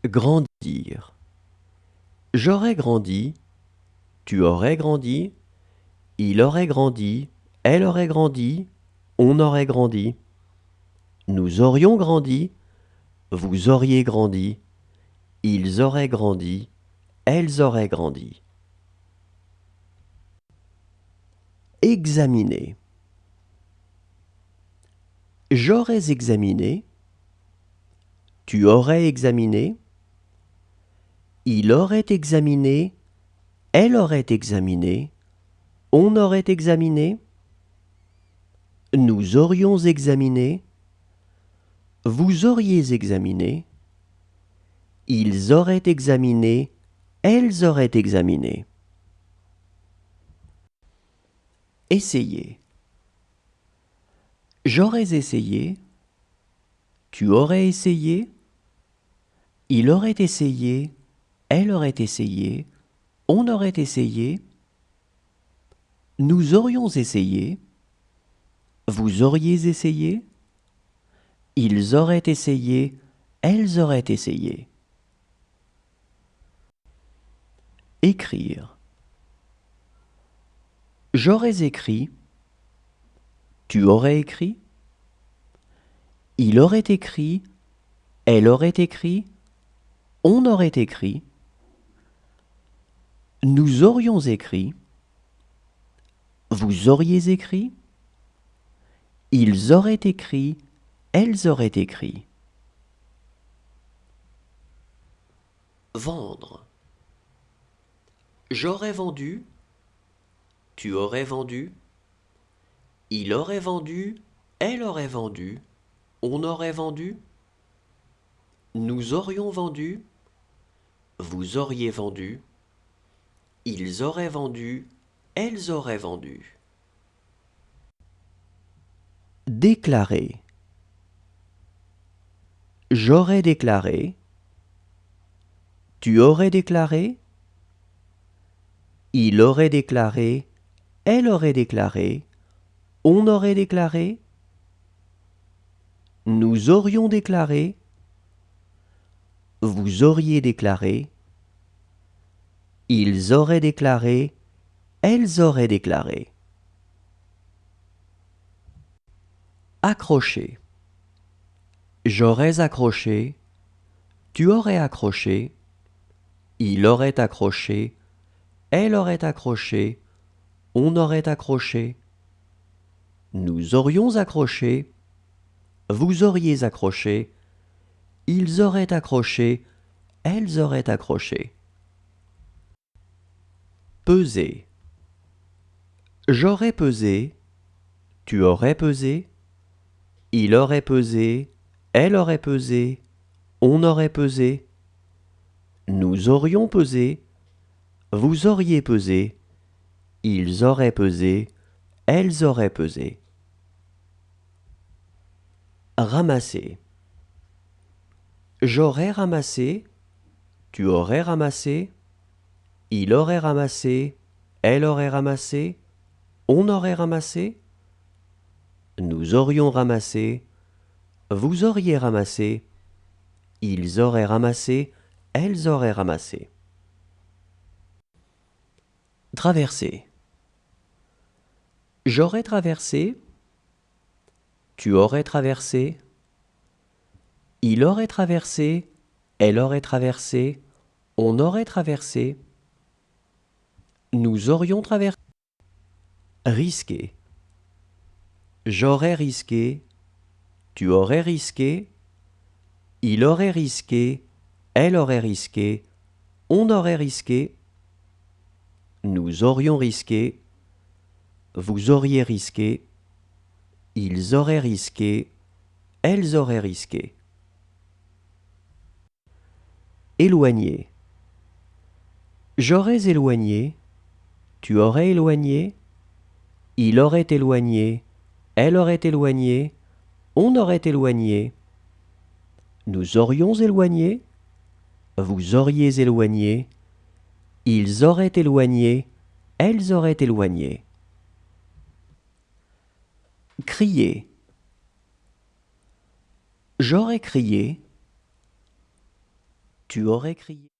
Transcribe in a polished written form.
Grandir. J'aurais grandi, tu aurais grandi, il aurait grandi, elle aurait grandi, on aurait grandi. Nous aurions grandi, vous auriez grandi, ils auraient grandi, elles auraient grandi. Examiner. J'aurais examiné, tu aurais examiné, il aurait examiné, elle aurait examiné, on aurait examiné, nous aurions examiné, vous auriez examiné, ils auraient examiné, elles auraient examiné. Essayer. J'aurais essayé, tu aurais essayé, il aurait essayé, elle aurait essayé, on aurait essayé, nous aurions essayé, vous auriez essayé, ils auraient essayé, elles auraient essayé. Écrire. J'aurais écrit, tu aurais écrit, il aurait écrit, elle aurait écrit, on aurait écrit, nous aurions écrit, vous auriez écrit, ils auraient écrit, elles auraient écrit. Vendre. J'aurais vendu, tu aurais vendu, il aurait vendu, elle aurait vendu, on aurait vendu, nous aurions vendu, vous auriez vendu, ils auraient vendu, elles auraient vendu. Déclarer. J'aurais déclaré, tu aurais déclaré, il aurait déclaré, elle aurait déclaré, on aurait déclaré, nous aurions déclaré, vous auriez déclaré, ils auraient déclaré, elles auraient déclaré. Accrocher. J'aurais accroché, tu aurais accroché, il aurait accroché, elle aurait accroché, on aurait accroché, nous aurions accroché, vous auriez accroché, ils auraient accroché, elles auraient accroché. Peser. J'aurais pesé, tu aurais pesé, il aurait pesé, elle aurait pesé, on aurait pesé, nous aurions pesé, vous auriez pesé, ils auraient pesé, elles auraient pesé. Ramasser. J'aurais ramassé, tu aurais ramassé, il aurait ramassé, elle aurait ramassé, on aurait ramassé, nous aurions ramassé, vous auriez ramassé, ils auraient ramassé, elles auraient ramassé. Traverser. J'aurais traversé, tu aurais traversé, il aurait traversé, elle aurait traversé, on aurait traversé, nous aurions traversé. Risquer. J'aurais risqué, tu aurais risqué, il aurait risqué, elle aurait risqué, on aurait risqué, nous aurions risqué, vous auriez risqué, ils auraient risqué, elles auraient risqué. Éloigner. J'aurais éloigné, tu aurais éloigné, il aurait éloigné, elle aurait éloigné, on aurait éloigné, nous aurions éloigné, vous auriez éloigné, ils auraient éloigné, elles auraient éloigné. Crier. J'aurais crié, tu aurais crié.